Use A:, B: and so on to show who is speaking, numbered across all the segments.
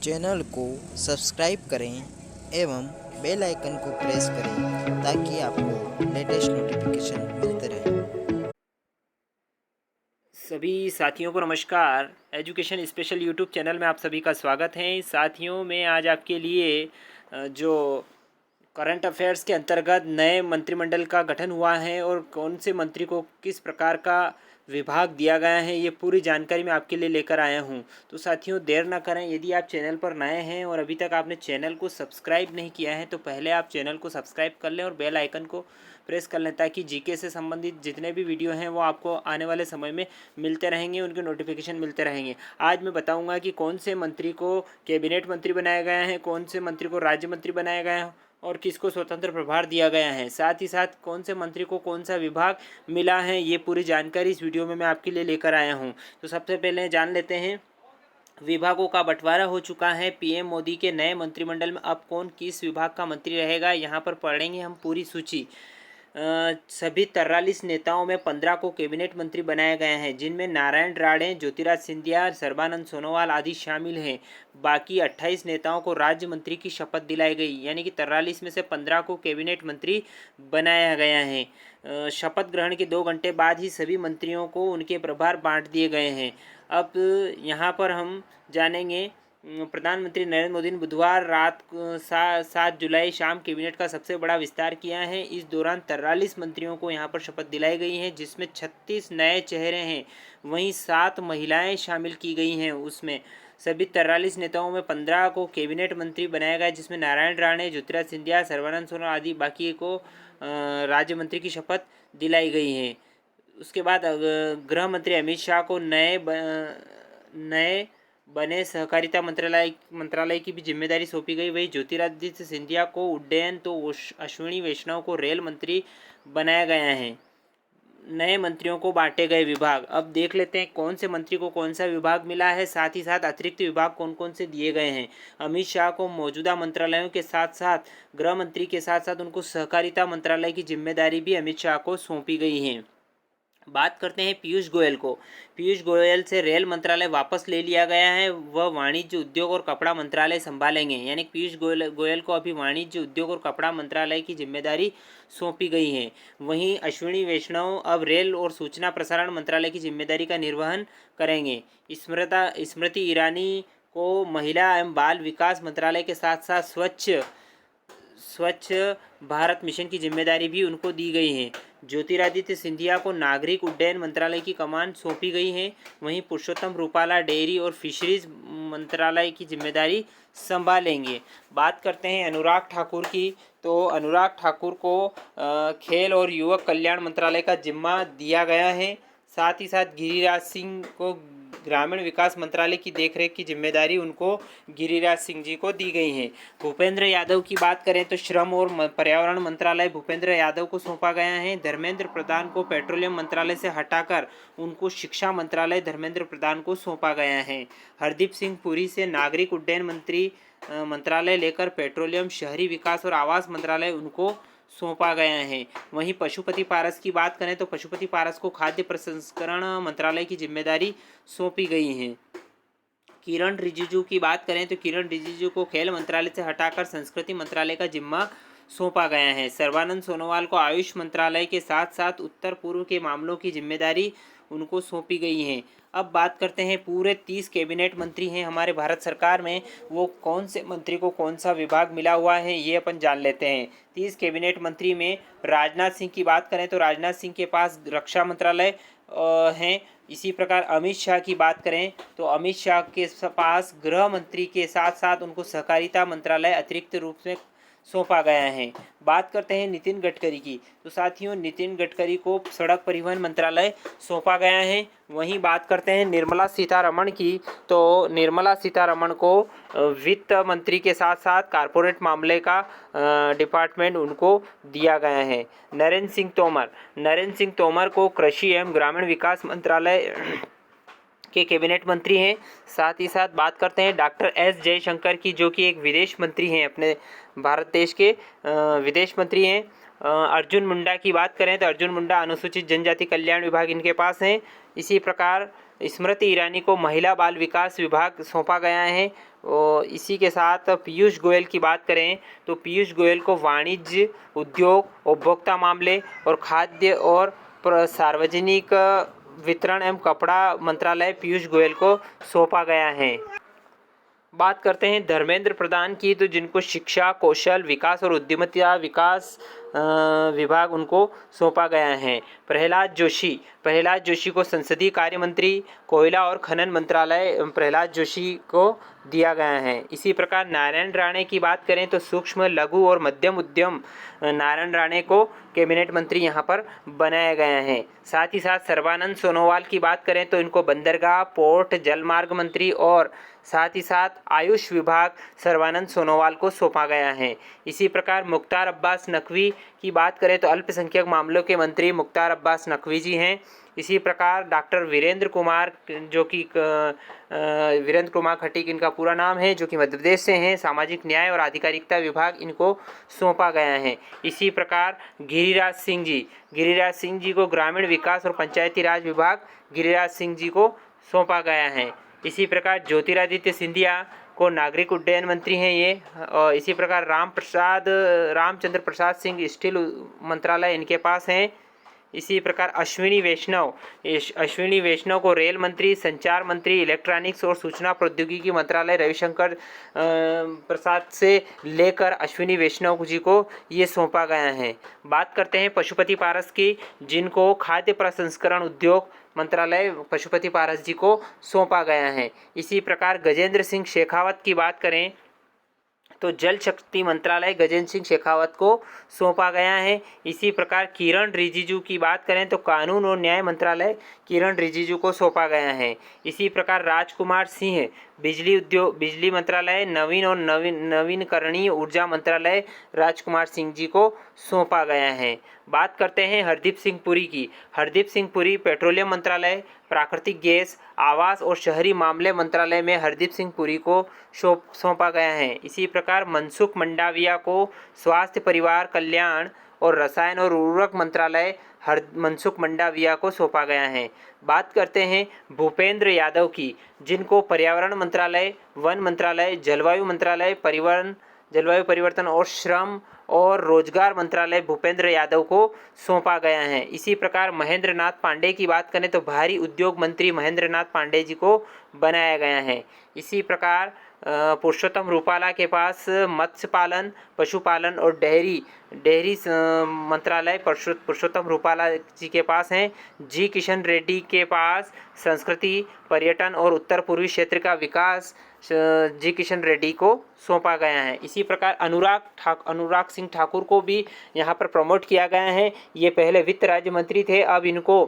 A: Channel को subscribe करें एवं बेल आइकन को प्रेस करें ताकि आपको लेटेस्ट नोटिफिकेशन मिलते रहें।
B: सभी साथियों को नमस्कार। एजुकेशन स्पेशल यूट्यूब चैनल में आप सभी का स्वागत है। साथियों, मैं आज आपके लिए जो करंट अफेयर्स के अंतर्गत नए मंत्रिमंडल का गठन हुआ है और कौन से मंत्री को किस प्रकार का विभाग दिया गया है, ये पूरी जानकारी मैं आपके लिए लेकर आया हूँ। तो साथियों, देर ना करें। यदि आप चैनल पर नए हैं और अभी तक आपने चैनल को सब्सक्राइब नहीं किया है तो पहले आप चैनल को सब्सक्राइब कर लें और बेल आइकन को प्रेस कर लें ताकि जीके से संबंधित जितने भी वीडियो हैं वो आपको आने वाले समय में मिलते रहेंगे, उनके नोटिफिकेशन मिलते रहेंगे। आज मैं बताऊंगा कि कौन से मंत्री को कैबिनेट मंत्री बनाया गया है, कौन से मंत्री को राज्य मंत्री बनाया गया है और किसको स्वतंत्र प्रभार दिया गया है। साथ ही साथ कौन से मंत्री को कौन सा विभाग मिला है, ये पूरी जानकारी इस वीडियो में मैं आपके लिए लेकर आया हूँ। तो सबसे पहले जान लेते हैं, विभागों का बंटवारा हो चुका है। पीएम मोदी के नए मंत्रिमंडल में अब कौन किस विभाग का मंत्री रहेगा, यहाँ पर पढ़ेंगे हम पूरी सूची। सभी 43 नेताओं में 15 को कैबिनेट मंत्री बनाया गया है, जिनमें नारायण राणे, ज्योतिराज सिंधिया, सर्बानंद सोनोवाल आदि शामिल हैं। बाकी 28 नेताओं को राज्य मंत्री की शपथ दिलाई गई, यानी कि 43 में से 15 को कैबिनेट मंत्री बनाया गया है। शपथ ग्रहण के 2 घंटे बाद ही सभी मंत्रियों को उनके प्रभार बांट दिए गए हैं। अब यहाँ पर हम जानेंगे, प्रधानमंत्री नरेंद्र मोदी ने बुधवार रात को 7 जुलाई शाम कैबिनेट का सबसे बड़ा विस्तार किया है। इस दौरान 43 मंत्रियों को यहां पर शपथ दिलाई गई है, जिसमें 36 नए चेहरे हैं, वहीं 7 महिलाएं शामिल की गई हैं। उसमें सभी 43 नेताओं में 15 को कैबिनेट मंत्री बनाया गया, जिसमें नारायण राणे, ज्योतिराज सिंधिया, सर्बानंद सोनोवाल आदि बाकी को राज्य मंत्री की शपथ दिलाई गई है। उसके बाद गृह मंत्री अमित शाह को नए बने सहकारिता मंत्रालय की भी जिम्मेदारी सौंपी गई। वही ज्योतिरादित्य सिंधिया को उड्डयन तो अश्विनी वैष्णव को रेल मंत्री बनाया गया है। नए मंत्रियों को बांटे गए विभाग, अब देख लेते हैं कौन से मंत्री को कौन सा विभाग मिला है, साथ ही साथ अतिरिक्त विभाग कौन कौन से दिए गए हैं। अमित शाह को मौजूदा मंत्रालयों के साथ साथ गृह मंत्री के साथ साथ उनको सहकारिता मंत्रालय की जिम्मेदारी भी अमित शाह को सौंपी गई है। बात करते हैं पीयूष गोयल को। पीयूष गोयल से रेल मंत्रालय वापस ले लिया गया है, वह वाणिज्य उद्योग और कपड़ा मंत्रालय संभालेंगे, यानी पीयूष गोयल को अभी वाणिज्य उद्योग और कपड़ा मंत्रालय की जिम्मेदारी सौंपी गई है। वहीं अश्विनी वैष्णव अब रेल और सूचना प्रसारण मंत्रालय की जिम्मेदारी का निर्वहन करेंगे। स्मृति ईरानी को महिला एवं बाल विकास मंत्रालय के साथ साथ स्वच्छ भारत मिशन की जिम्मेदारी भी उनको दी गई है। ज्योतिरादित्य सिंधिया को नागरिक उड्डयन मंत्रालय की कमान सौंपी गई है। वहीं पुरुषोत्तम रूपाला डेयरी और फिशरीज मंत्रालय की जिम्मेदारी संभालेंगे। बात करते हैं अनुराग ठाकुर की, तो अनुराग ठाकुर को खेल और युवक कल्याण मंत्रालय का जिम्मा दिया गया है। साथ ही साथ गिरिराज सिंह को ग्रामीण विकास मंत्रालय की देखरेख की जिम्मेदारी उनको गिरिराज सिंह जी को दी गई है। भूपेंद्र यादव की बात करें तो श्रम और पर्यावरण मंत्रालय भूपेंद्र यादव को सौंपा गया है। धर्मेंद्र प्रधान को पेट्रोलियम मंत्रालय से हटाकर उनको शिक्षा मंत्रालय धर्मेंद्र प्रधान को सौंपा गया है। हरदीप सिंह पुरी से नागरिक उड्डयन मंत्रालय लेकर पेट्रोलियम, शहरी विकास और आवास मंत्रालय उनको सौंपा गया है। वहीं पशुपति पारस की बात करें तो पशुपति पारस को खाद्य प्रसंस्करण मंत्रालय की जिम्मेदारी सौंपी गई है। किरण रिजिजू की बात करें तो किरण रिजिजू को खेल मंत्रालय से हटाकर संस्कृति मंत्रालय का जिम्मा सौंपा गया है। सर्बानंद सोनोवाल को आयुष मंत्रालय के साथ साथ उत्तर पूर्व के मामलों की जिम्मेदारी उनको सौंपी गई है। अब बात करते हैं, पूरे 30 कैबिनेट मंत्री हैं हमारे भारत सरकार में, वो कौन से मंत्री को कौन सा विभाग मिला हुआ है ये अपन जान लेते हैं। 30 कैबिनेट मंत्री में राजनाथ सिंह की बात करें तो राजनाथ सिंह के पास रक्षा मंत्रालय हैं। इसी प्रकार अमित शाह की बात करें तो अमित शाह के पास गृह मंत्री के साथ साथ उनको सहकारिता मंत्रालय अतिरिक्त रूप से सौंपा गया है। बात करते हैं नितिन गडकरी की, तो साथियों नितिन गडकरी को सड़क परिवहन मंत्रालय सौंपा गया है। वहीं बात करते हैं निर्मला सीतारमण की, तो निर्मला सीतारमण को वित्त मंत्री के साथ साथ कारपोरेट मामले का डिपार्टमेंट उनको दिया गया है। नरेंद्र सिंह तोमर को कृषि एवं ग्रामीण विकास मंत्रालय के कैबिनेट मंत्री हैं। साथ ही साथ बात करते हैं डॉक्टर एस जयशंकर की, जो कि एक विदेश मंत्री हैं, अपने भारत देश के विदेश मंत्री हैं। अर्जुन मुंडा की बात करें तो अर्जुन मुंडा अनुसूचित जनजाति कल्याण विभाग इनके पास हैं। इसी प्रकार स्मृति ईरानी को महिला बाल विकास विभाग सौंपा गया है। और इसी के साथ पीयूष गोयल की बात करें तो पीयूष गोयल को वाणिज्य, उद्योग, उपभोक्ता मामले और खाद्य और सार्वजनिक वितरण एवं कपड़ा मंत्रालय पीयूष गोयल को सौंपा गया है। बात करते हैं धर्मेंद्र प्रधान की, तो जिनको शिक्षा, कौशल विकास और उद्यमिता विकास विभाग उनको सौंपा गया है। प्रहलाद जोशी को संसदीय कार्य मंत्री, कोयला और खनन मंत्रालय प्रहलाद जोशी को दिया गया है। इसी प्रकार नारायण राणे की बात करें तो सूक्ष्म, लघु और मध्यम उद्यम नारायण राणे को कैबिनेट मंत्री यहाँ पर बनाया गया है। साथ ही साथ सर्बानंद सोनोवाल की बात करें तो इनको बंदरगाह, पोर्ट, जलमार्ग मंत्री और साथ ही साथ आयुष विभाग सर्बानंद सोनोवाल को सौंपा गया है। इसी प्रकार मुख्तार अब्बास नकवी की बात करें तो अल्पसंख्यक मामलों के मंत्री मुख्तार अब्बास नकवी जी हैं। इसी प्रकार डॉक्टर वीरेंद्र कुमार, जो कि वीरेंद्र कुमार खटीक इनका पूरा नाम है, जो कि मध्य प्रदेश से हैं, सामाजिक न्याय और आधिकारिकता विभाग इनको सौंपा गया है। इसी प्रकार गिरिराज सिंह जी को ग्रामीण विकास और पंचायती राज विभाग गिरिराज सिंह जी को सौंपा गया है। इसी प्रकार ज्योतिरादित्य सिंधिया को नागरिक उड्डयन मंत्री हैं ये। और इसी प्रकार रामचंद्र प्रसाद सिंह स्टील मंत्रालय इनके पास हैं। इसी प्रकार अश्विनी वैष्णव को रेल मंत्री, संचार मंत्री, इलेक्ट्रॉनिक्स और सूचना प्रौद्योगिकी मंत्रालय रविशंकर प्रसाद से लेकर अश्विनी वैष्णव जी को ये सौंपा गया है। बात करते हैं पशुपति पारस की, जिनको खाद्य प्रसंस्करण उद्योग मंत्रालय पशुपति पारस जी को सौंपा गया है। इसी प्रकार गजेंद्र सिंह शेखावत की बात करें तो जल शक्ति मंत्रालय गजेंद्र सिंह शेखावत को सौंपा गया है। इसी प्रकार किरण रिजिजू की बात करें तो कानून और न्याय मंत्रालय किरण रिजिजू को सौंपा गया है। इसी प्रकार राजकुमार सिंह बिजली मंत्रालय, नवीन और नवीनकरणीय ऊर्जा मंत्रालय राजकुमार सिंह जी को सौंपा गया है। बात करते हैं हरदीप सिंह पुरी की। हरदीप सिंह पुरी पेट्रोलियम मंत्रालय, प्राकृतिक गैस, आवास और शहरी मामले मंत्रालय में हरदीप सिंह पुरी को सौंपा गया है। इसी प्रकार मनसुख मंडाविया को स्वास्थ्य, परिवार कल्याण और रसायन और उर्वरक मंत्रालय मनसुख मंडाविया को सौंपा गया है। बात करते हैं भूपेंद्र यादव की, जिनको पर्यावरण मंत्रालय, वन मंत्रालय, जलवायु परिवर्तन और श्रम और रोजगार मंत्रालय भूपेंद्र यादव को सौंपा गया है। इसी प्रकार महेंद्र नाथ पांडे की बात करें तो भारी उद्योग मंत्री महेंद्र नाथ पांडे जी को बनाया गया है। इसी प्रकार पुरुषोत्तम रूपाला के पास मत्स्य पालन, पशुपालन और डेयरी मंत्रालय पुरुषोत्तम रूपाला जी के पास हैं। जी किशन रेड्डी के पास संस्कृति, पर्यटन और उत्तर पूर्वी क्षेत्र का विकास जी किशन रेड्डी को सौंपा गया है। इसी प्रकार अनुराग सिंह ठाकुर को भी यहाँ पर प्रमोट किया गया है। ये पहले वित्त राज्य मंत्री थे, अब इनको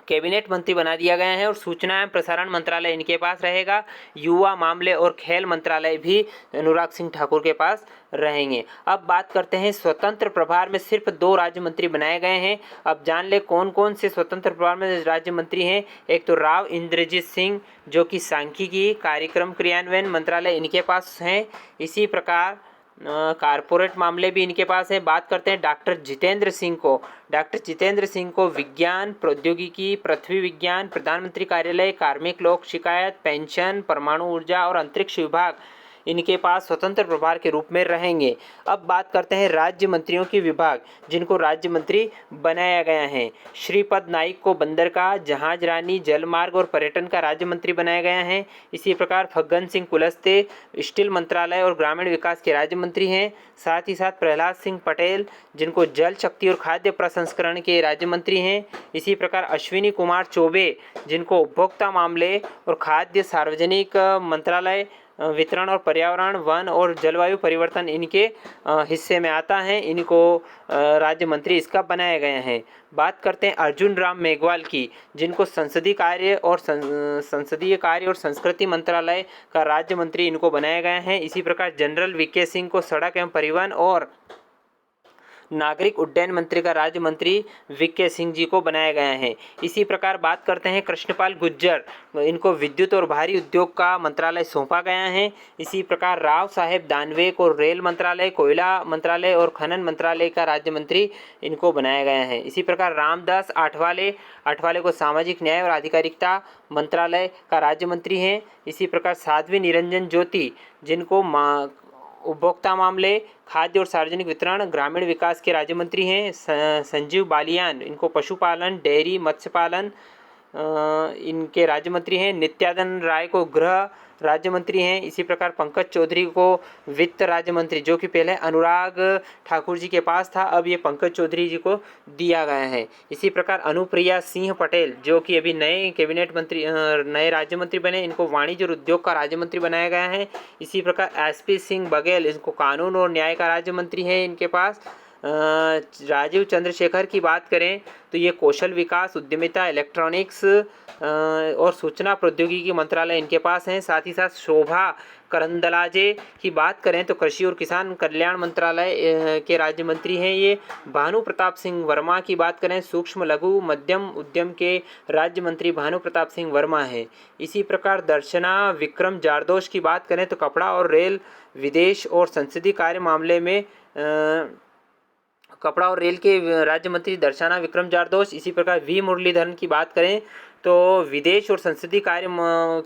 B: कैबिनेट मंत्री बना दिया गया है। और सूचना एवं प्रसारण मंत्रालय इनके पास रहेगा। युवा मामले और खेल मंत्रालय भी अनुराग सिंह ठाकुर के पास रहेंगे। अब बात करते हैं स्वतंत्र प्रभार में सिर्फ 2 राज्य मंत्री बनाए गए हैं। अब जान ले कौन कौन से स्वतंत्र प्रभार में राज्य मंत्री हैं। एक तो राव इंद्रजीत सिंह, जो कि सांख्यिकी कार्यक्रम क्रियान्वयन मंत्रालय इनके पास हैं। इसी प्रकार कारपोरेट मामले भी इनके पास है। बात करते हैं डॉक्टर जितेंद्र सिंह को विज्ञान प्रौद्योगिकी, पृथ्वी विज्ञान, प्रधानमंत्री कार्यालय, कार्मिक लोक शिकायत, पेंशन, परमाणु ऊर्जा और अंतरिक्ष विभाग इनके पास स्वतंत्र प्रभार के रूप में रहेंगे। अब बात करते हैं राज्य मंत्रियों के विभाग, जिनको राज्य मंत्री बनाया गया है। श्रीपद नाइक को बंदरगाह, जहाज रानी, जलमार्ग और पर्यटन का राज्य मंत्री बनाया गया है। इसी प्रकार फग्गन सिंह कुलस्ते स्टील मंत्रालय और ग्रामीण विकास के राज्य मंत्री हैं। साथ ही साथ प्रहलाद सिंह पटेल, जिनको जल शक्ति और खाद्य प्रसंस्करण के राज्य मंत्री हैं। इसी प्रकार अश्विनी कुमार चौबे, जिनको उपभोक्ता मामले और खाद्य सार्वजनिक मंत्रालय, वितरण और पर्यावरण, वन और जलवायु परिवर्तन इनके हिस्से में आता है, इनको राज्य मंत्री इसका बनाए गए हैं। बात करते हैं अर्जुन राम मेघवाल की, जिनको संसदीय कार्य और संस्कृति मंत्रालय का राज्य मंत्री इनको बनाया गया है। इसी प्रकार जनरल वीके सिंह को सड़क एवं परिवहन और नागरिक उड्डयन मंत्री का राज्य मंत्री वीके सिंह जी को बनाया गया है। इसी प्रकार बात करते हैं कृष्णपाल गुर्जर, इनको विद्युत और भारी उद्योग का मंत्रालय सौंपा गया है। इसी प्रकार राव साहेब दानवे को रेल मंत्रालय, कोयला मंत्रालय और खनन मंत्रालय का राज्य मंत्री इनको बनाया गया है। इसी प्रकार रामदास आठवाले को सामाजिक न्याय और आधिकारिकता मंत्रालय का राज्य मंत्री हैं। इसी प्रकार साध्वी निरंजन ज्योति, जिनको उपभोक्ता मामले, खाद्य और सार्वजनिक वितरण, ग्रामीण विकास के राज्य मंत्री हैं। संजीव बालियान, इनको पशुपालन, डेयरी, मत्स्य पालन इनके राज्य मंत्री हैं। नित्यानंद राय को गृह राज्य मंत्री हैं। इसी प्रकार पंकज चौधरी को वित्त राज्य मंत्री, जो कि पहले अनुराग ठाकुर जी के पास था, अब ये पंकज चौधरी जी को दिया गया है। इसी प्रकार अनुप्रिया सिंह पटेल, जो कि अभी नए कैबिनेट मंत्री, नए राज्य मंत्री बने, इनको वाणिज्य और उद्योग का राज्य मंत्री बनाया गया है। इसी प्रकार एसपी सिंह बघेल, इनको कानून और न्याय का राज्य मंत्री है इनके पास। राजीव चंद्रशेखर की बात करें तो ये कौशल विकास, उद्यमिता, इलेक्ट्रॉनिक्स और सूचना प्रौद्योगिकी मंत्रालय इनके पास हैं। साथ ही साथ शोभा करंदलाजे की बात करें तो कृषि और किसान कल्याण मंत्रालय के राज्य मंत्री हैं ये। भानु प्रताप सिंह वर्मा की बात करें, सूक्ष्म लघु मध्यम उद्यम के राज्य मंत्री भानु प्रताप सिंह वर्मा है। इसी प्रकार दर्शना विक्रम जारदोश की बात करें तो कपड़ा और रेल, विदेश और संसदीय कार्य मामले में कपड़ा और रेल के राज्य मंत्री दर्शना विक्रम जारदोश। इसी प्रकार वी मुरलीधरन की बात करें तो विदेश और संसदीय कार्य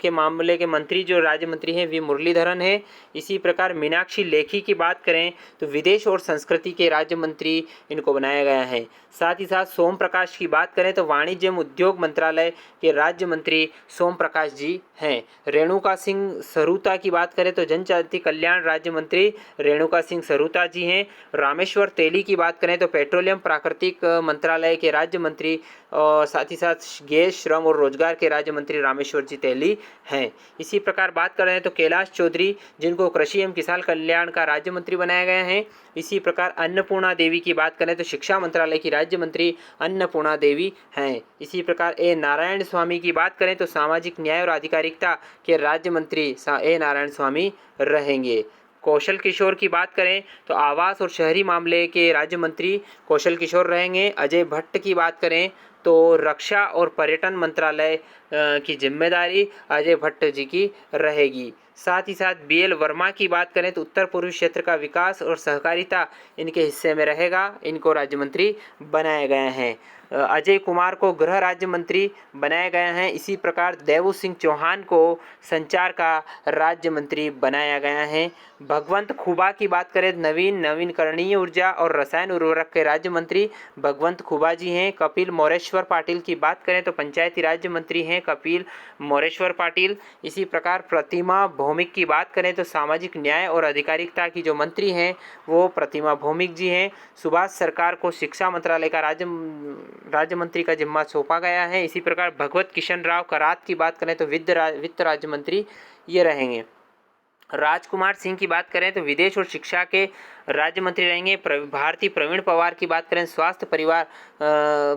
B: के मामले के मंत्री जो राज्य मंत्री हैं वी मुरलीधरन है। इसी प्रकार मीनाक्षी लेखी की बात करें तो विदेश और संस्कृति के राज्य मंत्री इनको बनाया गया है। साथ ही साथ सोम प्रकाश की बात करें तो वाणिज्य एवं उद्योग मंत्रालय के राज्य मंत्री सोम प्रकाश जी हैं। रेणुका सिंह सरूता की बात करें तो जनजाति कल्याण राज्य मंत्री रेणुका सिंह सरूता जी हैं। रामेश्वर तेली की बात करें तो पेट्रोलियम प्राकृतिक मंत्रालय के राज्य मंत्री और साथ ही साथ गैस, श्रम और रोजगार के राज्य मंत्री रामेश्वर जी तेली हैं। इसी प्रकार बात कर रहे हैं तो कैलाश चौधरी, जिनको कृषि एवं किसान कल्याण का राज्य मंत्री बनाया गया है। इसी प्रकार अन्नपूर्णा देवी की बात करें तो शिक्षा मंत्रालय की राज्य मंत्री अन्नपूर्णा देवी हैं। इसी प्रकार ए नारायण स्वामी की बात करें तो सामाजिक न्याय और आधिकारिकता के राज्य मंत्री ए नारायण स्वामी रहेंगे। कौशल किशोर की बात करें तो आवास और शहरी मामले के राज्य मंत्री कौशल किशोर रहेंगे। अजय भट्ट की बात करें तो रक्षा और पर्यटन मंत्रालय की जिम्मेदारी अजय भट्ट जी की रहेगी। साथ ही साथ बीएल वर्मा की बात करें तो उत्तर पूर्वी क्षेत्र का विकास और सहकारिता इनके हिस्से में रहेगा, इनको राज्य मंत्री बनाए गए हैं। अजय कुमार को गृह राज्य मंत्री बनाया गया है। इसी प्रकार देवू सिंह चौहान को संचार का राज्य मंत्री बनाया गया है। भगवंत खुबा की बात करें नवीनकरणीय ऊर्जा और रसायन उर्वरक के राज्य मंत्री भगवंत खुबा जी हैं। कपिल मोरेश्वर पाटिल की बात करें तो पंचायती राज्य मंत्री हैं कपिल मोरेश्वर पाटिल। इसी प्रकार प्रतिमा भौमिक की बात करें तो सामाजिक न्याय और अधिकारिकता की जो मंत्री हैं वो प्रतिमा भौमिक जी हैं। सुभाष सरकार को शिक्षा मंत्रालय का राज्य मंत्री का जिम्मा सौंपा गया है। इसी प्रकार भगवत किशन राव करात की बात करें तो वित्त राज्य मंत्री ये रहेंगे। राजकुमार सिंह की बात करें तो विदेश और शिक्षा के राज्य मंत्री रहेंगे। भारती प्रवीण पवार की बात करें स्वास्थ्य परिवार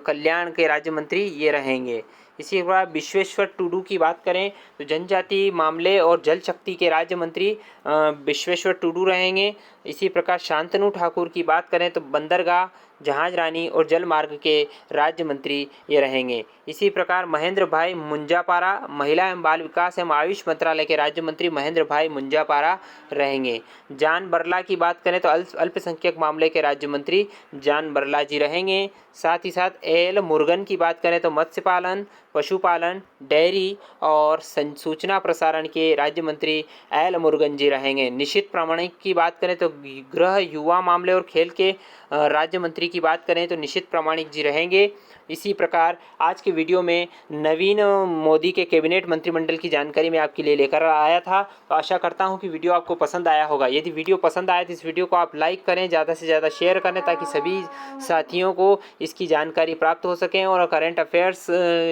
B: कल्याण के राज्य मंत्री ये रहेंगे। इसी प्रकार विश्वेश्वर टुडू की बात करें तो जनजाति मामले और जल शक्ति के राज्य मंत्री विश्वेश्वर टुडू रहेंगे। इसी प्रकार शांतनु ठाकुर की बात करें तो बंदरगाह, जहाज रानी और जल मार्ग के राज्य मंत्री ये रहेंगे। इसी प्रकार महेंद्र भाई मुंजापारा महिला एवं बाल विकास एवं आयुष मंत्रालय के राज्य मंत्री महेंद्र भाई मुंजापारा रहेंगे। जान बरला की बात करें तो अल्पसंख्यक मामले के राज्य मंत्री जान बरला जी रहेंगे। साथ ही साथ एल मुरुगन की बात करें तो मत्स्य पालन, पशुपालन, डेयरी और सूचना प्रसारण के राज्य मंत्री एल मुरुगन जी रहेंगे। निशित प्रामाणिक की बात करें तो गृह, युवा मामले और खेल के राज्य मंत्री की बात करें तो निशित प्रामाणिक जी रहेंगे। इसी प्रकार आज के वीडियो में नवीन मोदी के कैबिनेट मंत्रिमंडल की जानकारी मैं आपके लिए लेकर आया था। तो आशा करता हूं कि वीडियो आपको पसंद आया होगा। यदि वीडियो पसंद आया तो इस वीडियो को आप लाइक करें, ज़्यादा से ज़्यादा शेयर करें ताकि सभी साथियों को इसकी जानकारी प्राप्त हो सकें। और करंट अफेयर्स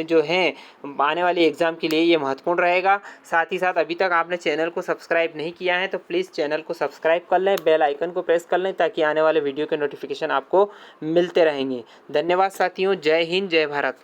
B: जो हैं आने वाली एग्ज़ाम के लिए ये महत्वपूर्ण रहेगा। साथ ही साथ अभी तक आपने चैनल को सब्सक्राइब नहीं किया है तो प्लीज़ चैनल को सब्सक्राइब कर लें, बेल आइकन को प्रेस कर लें ताकि आने वाले वीडियो के नोटिफिकेशन आपको मिलते रहेंगे। धन्यवाद साथियों, जय हिंद, जय भारत।